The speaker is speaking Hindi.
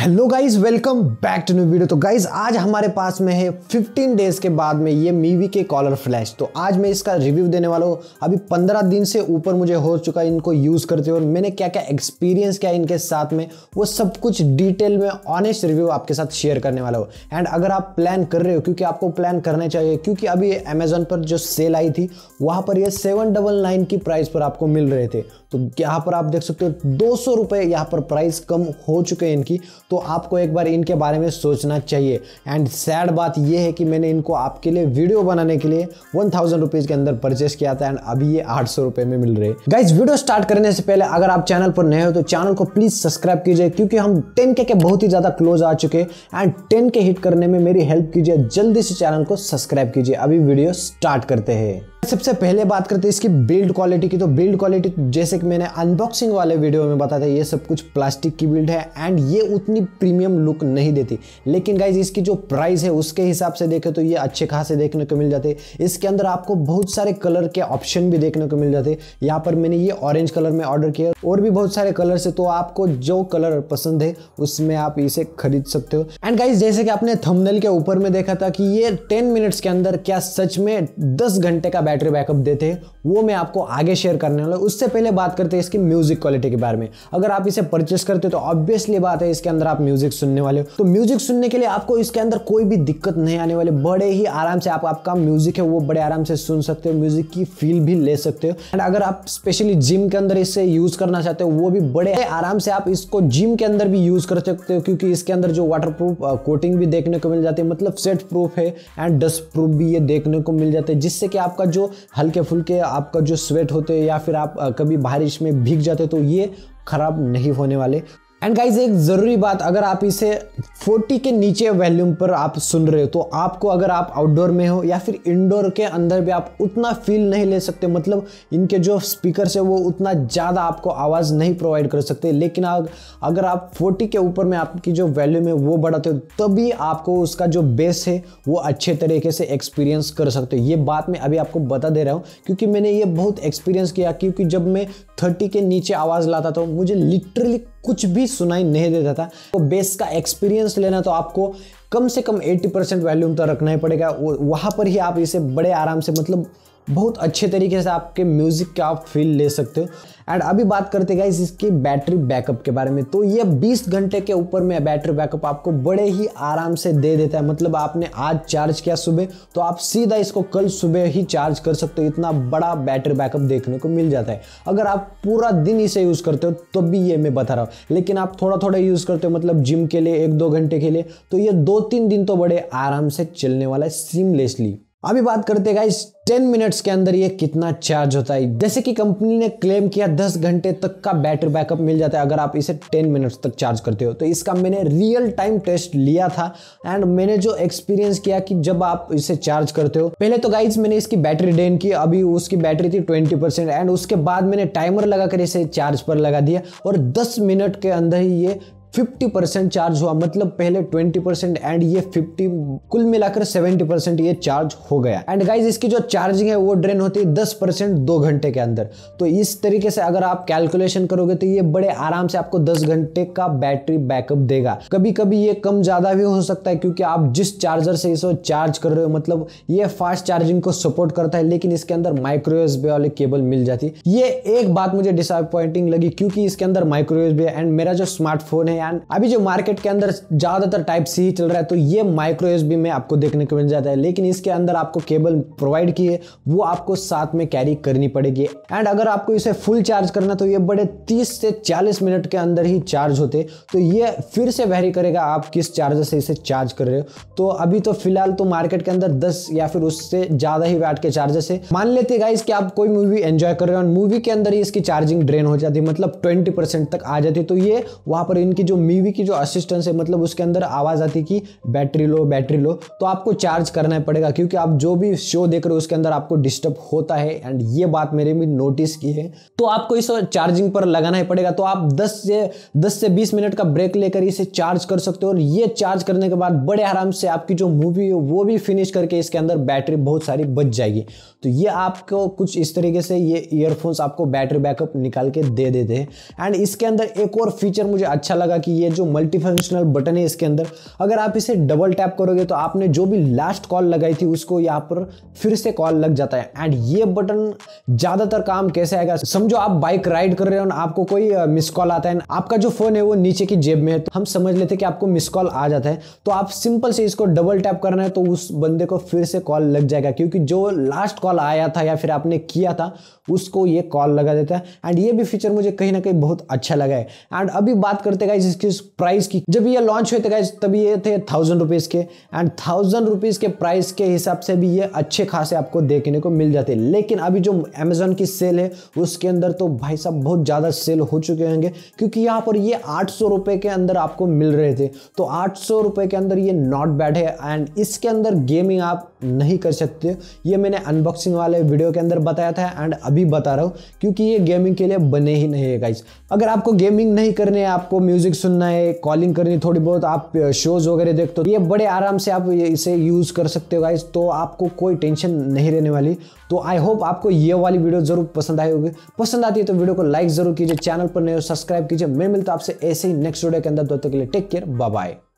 Hello guys, welcome back to new video. तो गाइज आज हमारे पास में है 15 डेज के बाद में ये MIUI के कॉलर फ्लैश। तो आज मैं इसका रिव्यू देने वाला हूँ। अभी 15 दिन से ऊपर मुझे हो चुका है इनको यूज़ करते हुए, और मैंने क्या क्या एक्सपीरियंस किया इनके साथ में वो सब कुछ डिटेल में ऑनेस्ट रिव्यू आपके साथ शेयर करने वाला हूँ। एंड अगर आप प्लान कर रहे हो, क्योंकि आपको प्लान करना चाहिए, क्योंकि अभी अमेजोन पर जो सेल आई थी वहाँ पर ये 799 की प्राइस पर आपको मिल रहे थे। तो यहाँ पर आप देख सकते हो 200 रुपये यहाँ पर प्राइस कम हो चुके हैं इनकी। तो आपको एक बार इनके बारे में सोचना चाहिए। एंड सैड बात यह है कि मैंने इनको आपके लिए वीडियो बनाने के लिए 1000 रुपीज़ के अंदर परचेस किया था, एंड अभी ये 800 रुपये में मिल रहे हैं। गाइज वीडियो स्टार्ट करने से पहले अगर आप चैनल पर नए हो तो चैनल को प्लीज सब्सक्राइब कीजिए, क्योंकि हम 10K के बहुत ही ज़्यादा क्लोज आ चुके हैं। एंड 10K हिट करने में मेरी हेल्प कीजिए, जल्दी से चैनल को सब्सक्राइब कीजिए। अभी वीडियो स्टार्ट करते हैं। सबसे पहले बात करते हैं इसकी बिल्ड क्वालिटी की। तो बिल्ड क्वालिटी जैसे कि मैंने अनबॉक्सिंग वाले वीडियो में बताया था, ये सब कुछ प्लास्टिक की बिल्ड है एंड ये उतनी प्रीमियम लुक नहीं देती। लेकिन गाइज इसकी जो प्राइस है उसके हिसाब से देखें तो ये अच्छे खासे देखने को मिल जाते हैं। इसके अंदर आपको बहुत सारे कलर के ऑप्शन भी देखने को मिल जाते हैं। यहाँ पर मैंने ये ऑरेंज कलर में ऑर्डर किया, और भी बहुत सारे कलर है, तो आपको जो कलर पसंद है उसमें आप इसे खरीद सकते हो। एंड गाइज जैसे कि आपने थंबनेल के ऊपर में देखा था कि ये 10 मिनट्स के अंदर क्या सच में 10 घंटे का बैटरी बैकअप देते हैं, वो मैं आपको आगे शेयर करने वाला हूं। उससे पहले बात करते हैं इसकी म्यूजिक क्वालिटी के बारे में। अगर आप इसे परचेस करते हो तो ऑब्वियसली बात है इसके अंदर आप म्यूजिक सुनने वाले हो। तो म्यूजिक सुनने के लिए आपको इसके अंदर कोई भी दिक्कत नहीं आने वाली। बड़े ही आराम से आपका म्यूजिक है वो बड़े आराम से सुन सकते हो, म्यूजिक की फील भी ले सकते हो। एंड अगर आप स्पेशली जिम के अंदर इसे यूज करना चाहते हो वो भी बड़े आराम से आप इसको जिम के अंदर भी यूज कर सकते हो, क्योंकि इसके अंदर जो वाटर प्रूफ कोटिंग भी देखने को मिल जाती है, मतलब सेट प्रूफ है एंड डस्ट प्रूफ भी ये देखने को मिल जाते हैं, जिससे कि आपका जो हल्के फुल्के आपका जो स्वेट होते हैं या फिर आप कभी बारिश में भीग जाते तो ये खराब नहीं होने वाले। एंड गाइज एक जरूरी बात, अगर आप इसे 40 के नीचे वॉल्यूम पर आप सुन रहे हो तो आपको, अगर आप आउटडोर में हो या फिर इंडोर के अंदर भी, आप उतना फील नहीं ले सकते। मतलब इनके जो स्पीकर्स है वो उतना ज़्यादा आपको आवाज़ नहीं प्रोवाइड कर सकते। लेकिन अगर आप 40 के ऊपर में आपकी जो वॉल्यूम है वो बढ़ाते हो तभी आपको उसका जो बेस है वो अच्छे तरीके से एक्सपीरियंस कर सकते हो। ये बात मैं अभी आपको बता दे रहा हूँ, क्योंकि मैंने ये बहुत एक्सपीरियंस किया। क्योंकि जब मैं 30 के नीचे आवाज़ लाता था मुझे लिटरली कुछ भी सुनाई नहीं देता था। तो बेस का एक्सपीरियंस लेना तो आपको कम से कम 80% वॉल्यूम तो रखना ही पड़ेगा। वहाँ पर ही आप इसे बड़े आराम से, मतलब बहुत अच्छे तरीके से आपके म्यूजिक का आप फील ले सकते हो। एंड अभी बात करते हैं गाइस इसकी बैटरी बैकअप के बारे में। तो ये 20 घंटे के ऊपर में बैटरी बैकअप आपको बड़े ही आराम से दे देता है। मतलब आपने आज चार्ज किया सुबह तो आप सीधा इसको कल सुबह ही चार्ज कर सकते हो, इतना बड़ा बैटरी बैकअप देखने को मिल जाता है। अगर आप पूरा दिन इसे यूज़ करते हो तो भी ये मैं बता रहा हूँ, लेकिन आप थोड़ा थोड़ा यूज़ करते हो, मतलब जिम के लिए 1-2 घंटे के लिए, तो ये 2-3 दिन तो बड़े आराम से चलने वाला है सीमलेसली। अभी बात करते हैं गाइस 10 मिनट्स के अंदर ये कितना चार्ज होता है। जैसे कि कंपनी ने क्लेम किया 10 घंटे तक का बैटरी बैकअप मिल जाता है अगर आप इसे 10 मिनट्स तक चार्ज करते हो। तो इसका मैंने रियल टाइम टेस्ट लिया था, एंड मैंने जो एक्सपीरियंस किया कि जब आप इसे चार्ज करते हो, पहले तो गाइज मैंने इसकी बैटरी ड्रेन की, अभी उसकी बैटरी थी 20%, एंड उसके बाद मैंने टाइमर लगाकर इसे चार्ज पर लगा दिया, और 10 मिनट के अंदर ही ये 50% चार्ज हुआ। मतलब पहले 20% एंड ये 50, कुल मिलाकर 70% ये चार्ज हो गया। एंड गाइज इसकी जो चार्जिंग है वो ड्रेन होती है 10% 2 घंटे के अंदर। तो इस तरीके से अगर आप कैलकुलेशन करोगे तो ये बड़े आराम से आपको 10 घंटे का बैटरी बैकअप देगा। कभी कभी ये कम ज्यादा भी हो सकता है, क्योंकि आप जिस चार्जर से इसे चार्ज कर रहे हो, मतलब ये फास्ट चार्जिंग को सपोर्ट करता है, लेकिन इसके अंदर माइक्रो यूएसबी वाले केबल मिल जाती है। ये एक बात मुझे डिसअपॉइंटिंग लगी, क्योंकि इसके अंदर माइक्रो यूएसबी है, एंड मेरा जो स्मार्टफोन है एंड अभी जो मार्केट के अंदर ज्यादातर टाइप सी ही चल रहा है, तो ये माइक्रो यूएसबी में आपको देखने को मिल जाता है। लेकिन इसके अंदर आपको केबल प्रोवाइड की है वो आपको साथ में कैरी करनी पड़ेगी। एंड अगर आपको इसे फुल चार्ज करना तो ये बड़े 30 से 40 मिनट के अंदर ही चार्ज होते। तो ये फिर से वेरी करेगा आप किस चार्जर से इसे चार्ज कर रहे हो। तो अभी तो फिलहाल तो मार्केट के अंदर 10 या फिर उससे ज्यादा ही वाट के चार्जर से मान लेते गाइस कि आप कोई मूवी एंजॉय कर रहे हो, मूवी के अंदर ही इसकी चार्जिंग ड्रेन हो जाती है, मतलब 20% तक आ जाती है। तो ये वहां पर इनकी जो मूवी की जो असिस्टेंस है, मतलब उसके अंदर आवाज आती कि बैटरी लो, तो आपको चार्ज करना पड़ेगा, क्योंकि आप जो भी शो देख रहे हो उसके अंदर आपको डिस्टर्ब होता है। एंड ये बात मैंने भी नोटिस की है, तो आपको इस चार्जिंग पर लगाना ही पड़ेगा। तो आप 10 से 20 मिनट का ब्रेक लेकर इसे चार्ज कर सकते हो, और ये चार्ज करने के बाद बड़े आराम से आपकी जो मूवी है वो भी फिनिश करके इसके अंदर बैटरी बहुत सारी बच जाएगी। तो ये आपको कुछ इस तरीके से ये ईयरफोन्स आपको बैटरी बैकअप निकाल के दे देते हैं। एंड इसके अंदर एक और फीचर मुझे अच्छा लगा कि ये जो मल्टी फंक्शनल बटन है इसके अंदर, अगर आप इसे डबल टैप करोगे तो आपने जो भी लास्ट कॉल लगाई थी उसको यहाँ पर फिर से कॉल लग जाता है। एंड ये बटन ज्यादातर काम कैसे आएगा, समझो आप बाइक राइड कर रहे हो ना, आपको कोई मिस कॉल आता है, आपका जो फोन है वो नीचे की जेब में है, तो हम समझ लेते कि आपको मिस कॉल आ जाता है, तो आप सिंपल से इसको डबल टैप करना है तो उस बंदे को फिर से कॉल लग जाएगा, क्योंकि जो लास्ट कॉल आया था या फिर आपने किया था उसको ये कॉल लगा देता है। एंड ये भी फीचर मुझे कहीं ना कहीं बहुत अच्छा लगा है। एंड अभी बात करते गाइस इसकी प्राइस की। जब ये लॉन्च हुए थे गाइस तब ये थे 1000 रुपीज के, एंड 1000 रुपीज के प्राइस के हिसाब से भी ये अच्छे खासे आपको देखने को मिल जाते हैं। लेकिन अभी जो अमेजोन की सेल है उसके अंदर तो भाई साहब बहुत ज्यादा सेल हो चुके होंगे, क्योंकि यहाँ पर ये 800 रुपए के अंदर आपको मिल रहे थे। तो 800 रुपए के अंदर ये नॉट बैड है। एंड इसके अंदर गेमिंग आप नहीं कर सकते, ये मैंने अनबॉक्सिंग वाले वीडियो के अंदर बताया था एंड अभी बता रहा हूँ, क्योंकि ये गेमिंग के लिए बने ही नहीं है गाइस। अगर आपको गेमिंग नहीं करनी है, आपको म्यूजिक सुनना है, कॉलिंग करनी थोड़ी बहुत, आप शोज वगैरह देखते हो, ये बड़े आराम से आप इसे यूज कर सकते हो गाइस, तो आपको कोई टेंशन नहीं रहने वाली। तो आई होप आपको ये वाली वीडियो जरूर पसंद आई होगी। पसंद आती है तो वीडियो को लाइक जरूर कीजिए, चैनल पर नए हो सब्सक्राइब कीजिए। मैं मिलता हूं आपसे ऐसे ही नेक्स्ट वीडियो के अंदर। तब तक के लिए टेक केयर, बाय बाय।